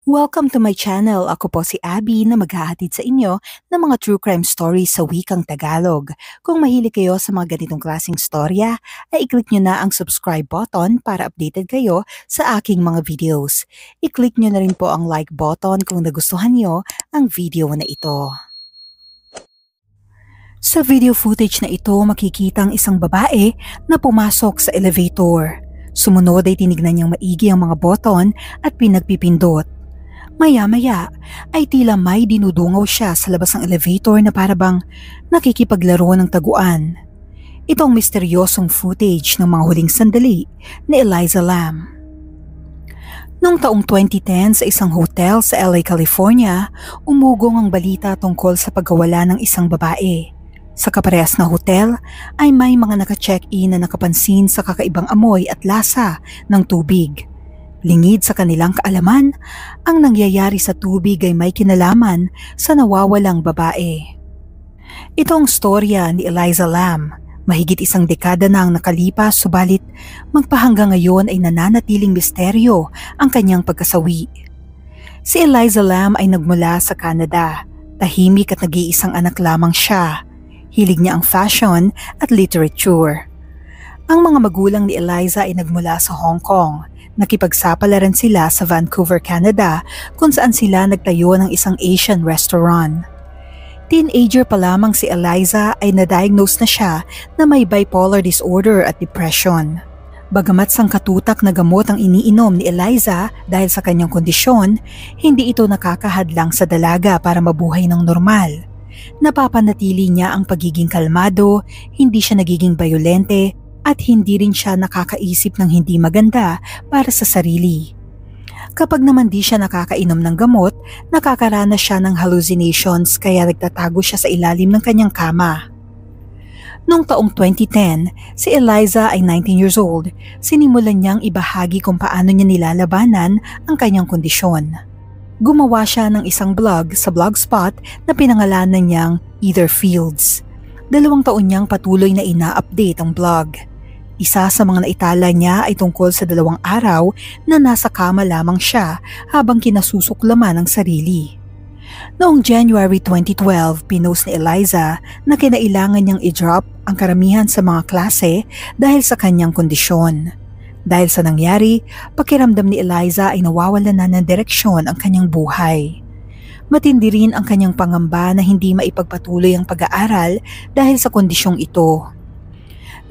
Welcome to my channel. Ako po si Abby na maghahatid sa inyo ng mga true crime stories sa wikang Tagalog. Kung mahilig kayo sa mga ganitong klaseng storya, ay i-click nyo na ang subscribe button para updated kayo sa aking mga videos. I-click nyo na rin po ang like button kung nagustuhan nyo ang video na ito. Sa video footage na ito, makikita ang isang babae na pumasok sa elevator. Sumunod ay tinignan niyang maigi ang mga button at pinagpipindot. Maya-maya ay tila may dinudungaw siya sa labas ng elevator na parabang nakikipaglaro ng taguan. Ito ang misteryosong footage ng mga huling sandali ni Eliza Lam. Noong taong 2010 sa isang hotel sa LA, California, umugong ang balita tungkol sa pagkawala ng isang babae. Sa kaparehas na hotel ay may mga naka-check-in na nakapansin sa kakaibang amoy at lasa ng tubig. Lingid sa kanilang kaalaman, ang nangyayari sa tubig ay may kinalaman sa nawawalang babae. Ito ang storya ni Eliza Lam. Mahigit isang dekada na ang nakalipas, subalit magpahanggang ngayon ay nananatiling misteryo ang kanyang pagkasawi. Si Eliza Lam ay nagmula sa Canada. Tahimik at nag-iisang anak lamang siya. Hilig niya ang fashion at literature. Ang mga magulang ni Eliza ay nagmula sa Hong Kong. Nakipagsapalaran sila sa Vancouver, Canada, kung saan sila nagtayo ng isang Asian restaurant. Teenager pa lamang si Eliza ay na-diagnose na siya na may bipolar disorder at depression. Bagamat sangkatutak na gamot ang iniinom ni Eliza dahil sa kanyang kondisyon, hindi ito nakakahadlang sa dalaga para mabuhay ng normal. Napapanatili niya ang pagiging kalmado, hindi siya nagiging bayolente, at hindi rin siya nakakaisip ng hindi maganda para sa sarili. Kapag naman di siya nakakainom ng gamot, nakakaranas siya ng hallucinations kaya nagtatago siya sa ilalim ng kanyang kama. Noong taong 2010, si Eliza ay 19 years old. Sinimulan niyang ibahagi kung paano niya nilalabanan ang kanyang kondisyon. Gumawa siya ng isang blog sa Blogspot na pinangalanan niyang Either Fields. 2 taon niyang patuloy na ina-update ang blog. Isa sa mga naitala niya ay tungkol sa 2 araw na nasa kama lamang siya habang kinasusuklaman ang sarili. Noong January 2012, pinost ni Eliza na kinailangan niyang i-drop ang karamihan sa mga klase dahil sa kanyang kondisyon. Dahil sa nangyari, pakiramdam ni Eliza ay nawawalan na ng direksyon ang kanyang buhay. Matindi rin ang kanyang pangamba na hindi maipagpatuloy ang pag-aaral dahil sa kondisyong ito.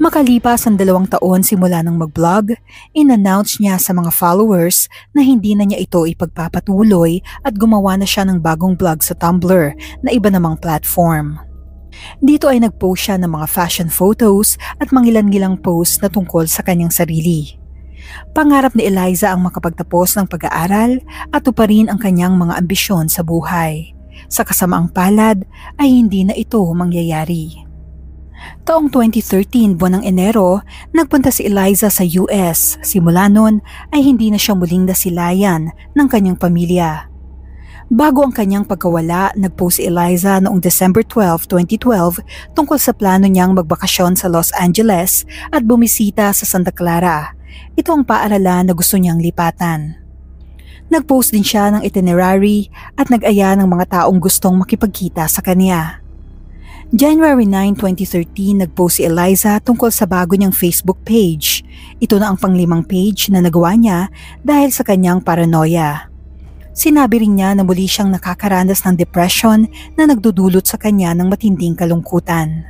Makalipas ang 2 taon simula ng mag-blog, in-announce niya sa mga followers na hindi na niya ito ipagpapatuloy at gumawa na siya ng bagong blog sa Tumblr na iba namang platform. Dito ay nag-post siya ng mga fashion photos at mangilan-ngilang posts na tungkol sa kanyang sarili. Pangarap ni Eliza ang makapagtapos ng pag-aaral at tuparin ang kanyang mga ambisyon sa buhay. Sa kasamaang palad ay hindi na ito mangyayari. Taong 2013, buwan ng Enero, nagpunta si Eliza sa US. Simula noon ay hindi na siya muling nasilayan ng kanyang pamilya. Bago ang kanyang pagkawala, nagpost si Eliza noong December 12, 2012 tungkol sa plano niyang magbakasyon sa Los Angeles at bumisita sa Santa Clara. Ito ang paaralan na gusto niyang lipatan. Nagpost din siya ng itinerary at nag-aya ng mga taong gustong makipagkita sa kanya. January 9, 2013, nagpost si Eliza tungkol sa bago niyang Facebook page. Ito na ang pang-5 page na nagawa niya dahil sa kanyang paranoia. Sinabi rin niya na muli siyang nakakaranas ng depression na nagdudulot sa kanya ng matinding kalungkutan.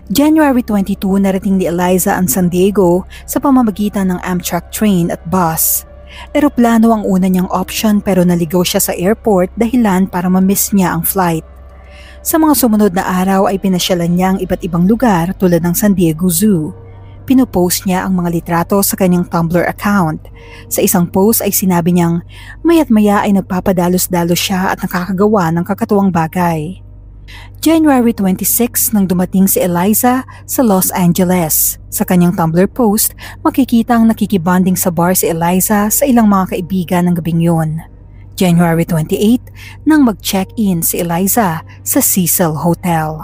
January 22, narating ni Eliza ang San Diego sa pamamagitan ng Amtrak train at bus. Eroplano ang una niyang option pero naligaw siya sa airport dahilan para ma-miss niya ang flight. Sa mga sumunod na araw ay pinasyalan niya ang iba't ibang lugar tulad ng San Diego Zoo. Pinopost niya ang mga litrato sa kanyang Tumblr account. Sa isang post ay sinabi niyang maya't maya ay nagpapadalos-dalos siya at nakakagawa ng kakatuwang bagay. January 26 nang dumating si Eliza sa Los Angeles. Sa kanyang Tumblr post, makikita ang nakikibanding sa bar si Eliza sa ilang mga kaibigan ng gabing yun. January 28 nang mag-check-in si Eliza sa Cecil Hotel.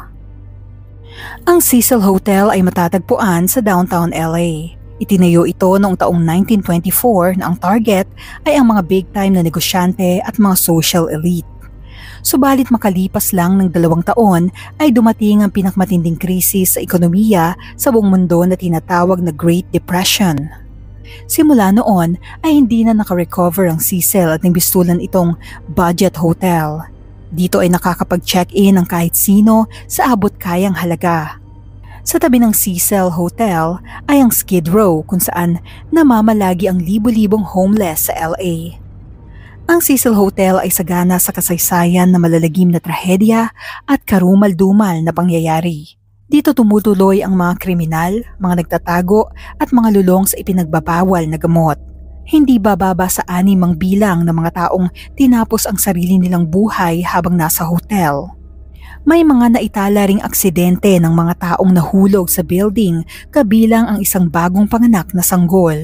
Ang Cecil Hotel ay matatagpuan sa downtown LA. Itinayo ito noong taong 1924 na ang target ay ang mga big-time na negosyante at mga social elite. Subalit makalipas lang ng 2 taon ay dumating ang pinakamatinding krisis sa ekonomiya sa buong mundo na tinatawag na Great Depression. Simula noon ay hindi na nakarecover ang Cecil at nagbistulan itong budget hotel. Dito ay nakakapag-check-in ang kahit sino sa abot-kayang halaga. Sa tabi ng Cecil Hotel ay ang Skid Row kung saan namamalagi ang libo-libong homeless sa LA. Ang Cecil Hotel ay sagana sa kasaysayan na malalagim na trahedya at karumal-dumal na pangyayari. Dito tumutuloy ang mga kriminal, mga nagtatago at mga lulong sa ipinagbabawal na gamot. Hindi bababa sa 6 ang bilang ng mga taong tinapos ang sarili nilang buhay habang nasa hotel. May mga naitala ring aksidente ng mga taong nahulog sa building kabilang ang isang bagong panganak na sanggol.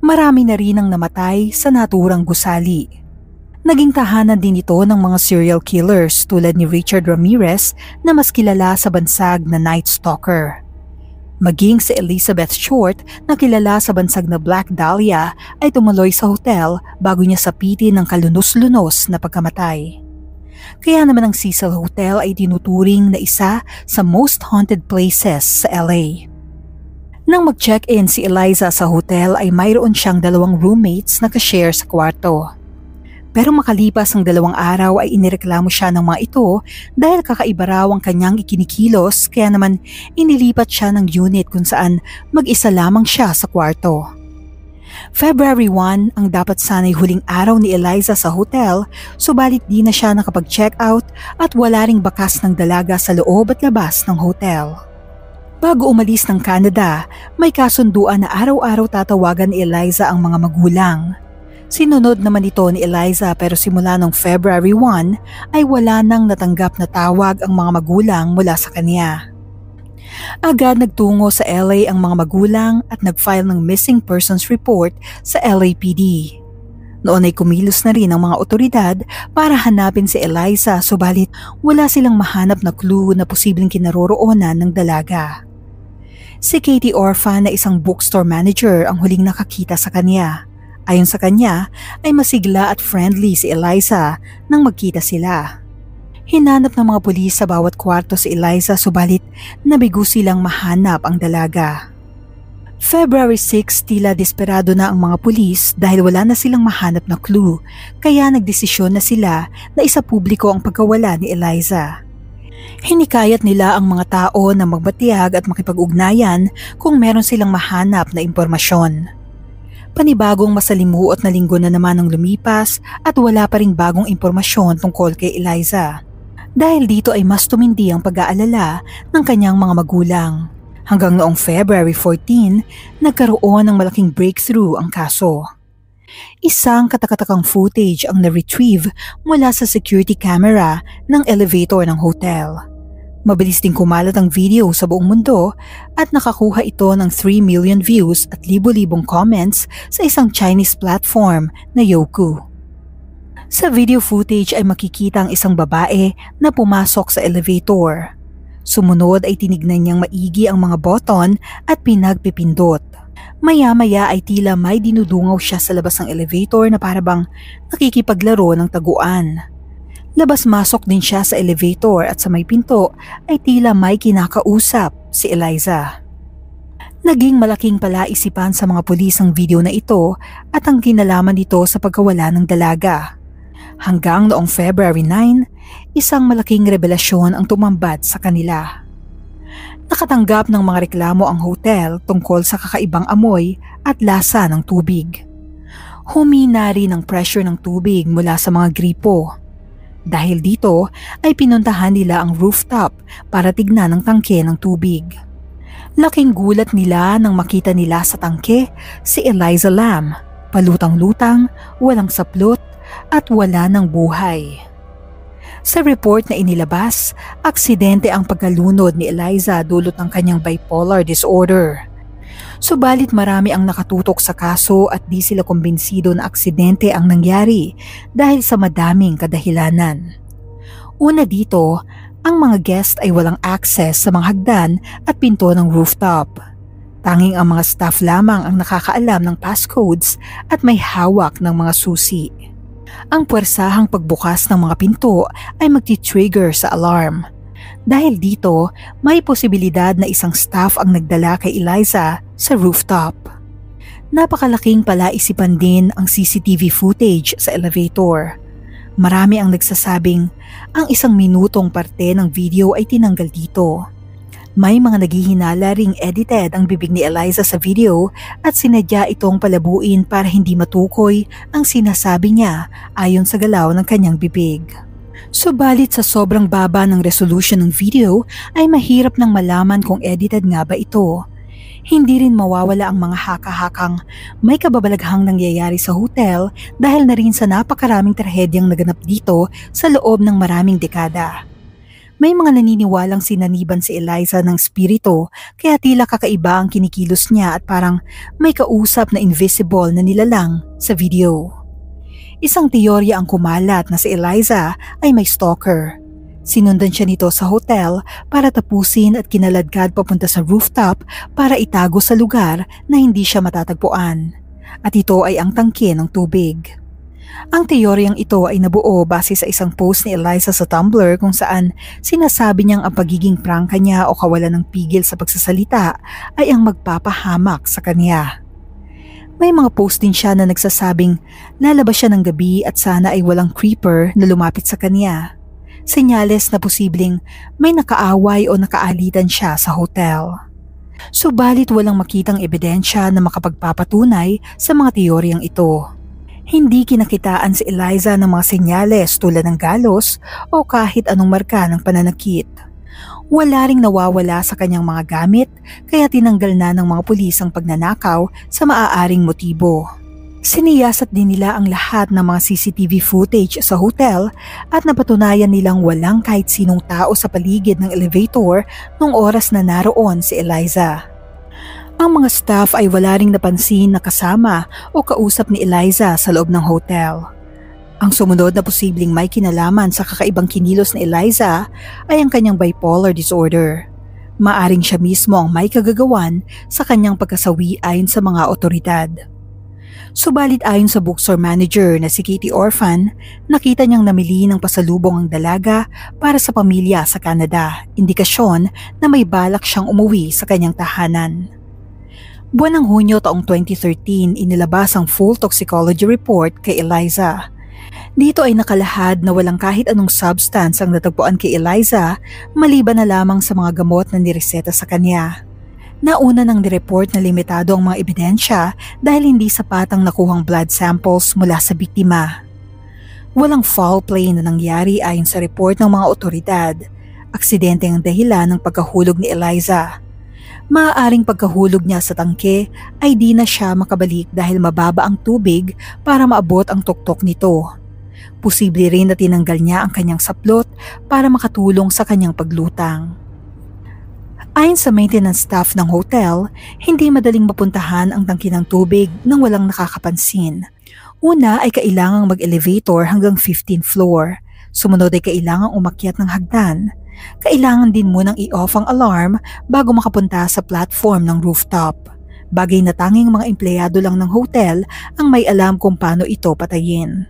Marami na rin ang namatay sa naturang gusali. Naging tahanan din ito ng mga serial killers tulad ni Richard Ramirez na mas kilala sa bansag na Night Stalker. Maging si Elizabeth Short na kilala sa bansag na Black Dahlia ay tumuloy sa hotel bago niya sapitin ng kalunos-lunos na pagkamatay. Kaya naman ang Cecil Hotel ay tinuturing na isa sa most haunted places sa LA. Nang mag-check-in si Eliza sa hotel ay mayroon siyang 2 roommates na ka-share sa kwarto. Pero makalipas ang 2 araw ay inireklamo siya ng mga ito dahil kakaiba raw ang kanyang ikinikilos kaya naman inilipat siya ng unit kung saan mag-isa lamang siya sa kwarto. February 1 ang dapat sana'y huling araw ni Eliza sa hotel, subalit di na siya nakapag-check out at wala ring bakas ng dalaga sa loob at labas ng hotel. Bago umalis ng Canada, may kasunduan na araw-araw tatawagan ni Eliza ang mga magulang. Sinunod naman ito ni Eliza pero simula noong February 1 ay wala nang natanggap na tawag ang mga magulang mula sa kanya. Agad nagtungo sa LA ang mga magulang at nag-file ng missing persons report sa LAPD. Noon ay kumilos na rin ang mga otoridad para hanapin si Eliza subalit wala silang mahanap na clue na posibleng kinaroroonan ng dalaga. Si Katie Orphan na isang bookstore manager ang huling nakakita sa kanya. Ayon sa kanya ay masigla at friendly si Eliza nang magkita sila. Hinanap ng mga pulis sa bawat kwarto si Eliza subalit nabigo silang mahanap ang dalaga. February 6 tila desperado na ang mga pulis dahil wala na silang mahanap na clue kaya nagdesisyon na sila na isapubliko ang pagkawala ni Eliza. Hinikayat nila ang mga tao na magbatiyag at makipag-ugnayan kung meron silang mahanap na impormasyon. Panibagong masalimuot na linggo na naman ang lumipas at wala pa ring bagong impormasyon tungkol kay Eliza. Dahil dito ay mas tumindi ang pag-aalala ng kanyang mga magulang. Hanggang noong February 14, nagkaroon ng malaking breakthrough ang kaso. Isang katakatakang footage ang na-retrieve mula sa security camera ng elevator ng hotel. Mabilis ding kumalat ang video sa buong mundo at nakakuha ito ng 3 million views at libo-libong comments sa isang Chinese platform na Youku. Sa video footage ay makikita ang isang babae na pumasok sa elevator. Sumunod ay tinignan niyang maigi ang mga button at pinagpipindot. Maya-maya ay tila may dinudungaw siya sa labas ng elevator na parabang nakikipaglaro ng taguan. Labas-masok din siya sa elevator at sa may pinto ay tila may kinakausap si Eliza. Naging malaking palaisipan sa mga pulis ang video na ito at ang kinalaman nito sa pagkawala ng dalaga. Hanggang noong February 9, isang malaking revelasyon ang tumambad sa kanila. Nakatanggap ng mga reklamo ang hotel tungkol sa kakaibang amoy at lasa ng tubig. Humina rin ang pressure ng tubig mula sa mga gripo. Dahil dito ay pinuntahan nila ang rooftop para tignan ang tangke ng tubig. Laking gulat nila nang makita nila sa tangke si Eliza Lam, palutang-lutang, walang saplot at wala ng buhay. Sa report na inilabas, aksidente ang pagkalunod ni Eliza dulot ng kanyang bipolar disorder. Subalit marami ang nakatutok sa kaso at di sila kumbinsido na aksidente ang nangyari dahil sa madaming kadahilanan. Una dito, ang mga guest ay walang access sa mga hagdan at pinto ng rooftop. Tanging ang mga staff lamang ang nakakaalam ng passcodes at may hawak ng mga susi. Ang puwersahang pagbukas ng mga pinto ay magti-trigger sa alarm. Dahil dito, may posibilidad na isang staff ang nagdala kay Eliza sa rooftop. Napakalaking palaisipan din ang CCTV footage sa elevator. Marami ang nagsasabing ang 1 minutong parte ng video ay tinanggal dito. May mga naghihinala ring edited ang bibig ni Eliza sa video at sinadya itong palabuin para hindi matukoy ang sinasabi niya ayon sa galaw ng kanyang bibig. Subalit sa sobrang baba ng resolution ng video ay mahirap nang malaman kung edited nga ba ito. Hindi rin mawawala ang mga haka-hakang may kababalaghang nangyayari sa hotel dahil na rin sa napakaraming trahedyang naganap dito sa loob ng maraming dekada. May mga naniniwalang sinaniban si Eliza ng spirito kaya tila kakaiba ang kinikilos niya at parang may kausap na invisible na nilalang sa video. Isang teorya ang kumalat na si Eliza ay may stalker. Sinundan siya nito sa hotel para tapusin at kinaladkad papunta sa rooftop para itago sa lugar na hindi siya matatagpuan. At ito ay ang tangke ng tubig. Ang teoryang ito ay nabuo base sa isang post ni Eliza sa Tumblr kung saan sinasabi niyang ang pagiging prangka niya o kawalan ng pigil sa pagsasalita ay ang magpapahamak sa kanya. May mga post din siya na nagsasabing lalabas siya ng gabi at sana ay walang creeper na lumapit sa kanya. Senyales na posibleng may nakaaway o nakaalitan siya sa hotel. Subalit walang makitang ebidensya na makapagpapatunay sa mga teoryang ito. Hindi kinakitaan si Eliza ng mga senyales tulad ng galos o kahit anong marka ng pananakit. Wala ring nawawala sa kanyang mga gamit kaya tinanggal na ng mga pulis ang pagnanakaw sa maaaring motibo. Siniyasat din nila ang lahat ng mga CCTV footage sa hotel at napatunayan nilang walang kahit sinong tao sa paligid ng elevator nung oras na naroon si Eliza. Ang mga staff ay wala ring napansin na kasama o kausap ni Eliza sa loob ng hotel. Ang sumunod na posibleng may kinalaman sa kakaibang kinilos ni Eliza ay ang kanyang bipolar disorder. Maaring siya mismo ang may kagagawan sa kanyang pagkasawi ayon sa mga otoridad. Subalit ayon sa bookstore manager na si Katie Orphan, nakita niyang namili ng pasalubong ang dalaga para sa pamilya sa Canada, indikasyon na may balak siyang umuwi sa kanyang tahanan. Buwan ng Hunyo taong 2013, inilabas ang full toxicology report kay Eliza. Dito ay nakalahad na walang kahit anong substance ang natagpuan kay Eliza maliban na lamang sa mga gamot na nireseta sa kanya. Nauna nang nireport na limitado ang mga ebidensya dahil hindi sapat ang nakuhang blood samples mula sa biktima. Walang foul play na nangyari ayon sa report ng mga otoridad. Aksidente ang dahilan ng pagkahulog ni Eliza. Maaaring pagkahulog niya sa tangke ay di na siya makabalik dahil mababa ang tubig para maabot ang tuktok nito. Posible rin na tinanggal niya ang kanyang saplot para makatulong sa kanyang paglutang. Ayon sa maintenance staff ng hotel, hindi madaling mapuntahan ang tangke ng tubig nang walang nakakapansin. Una ay kailangang mag-elevator hanggang 15th floor. Sumunod ay kailangang umakyat ng hagdan. Kailangan din munang i-off ang alarm bago makapunta sa platform ng rooftop. Bagay na tanging mga empleyado lang ng hotel ang may alam kung paano ito patayin.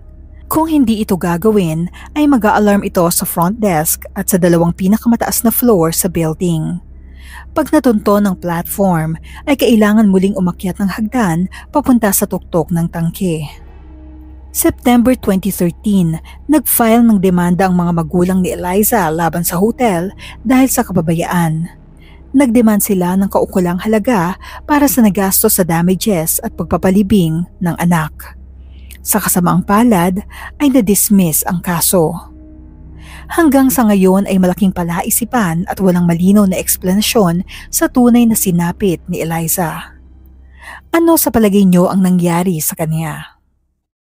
Kung hindi ito gagawin, ay mag-a-alarm ito sa front desk at sa 2 pinakamataas na floor sa building. Pag natunto ng platform, ay kailangan muling umakyat ng hagdan papunta sa tuktok ng tangke. September 2013, nag-file ng demanda ang mga magulang ni Eliza laban sa hotel dahil sa kapabayaan. Nagdemand sila ng kaukulang halaga para sa nagastos sa damages at pagpapalibing ng anak. Sa kasamaang palad ay na-dismiss ang kaso. Hanggang sa ngayon ay malaking palaisipan at walang malinaw na eksplanasyon sa tunay na sinapit ni Eliza. Ano sa palagay niyo ang nangyari sa kanya?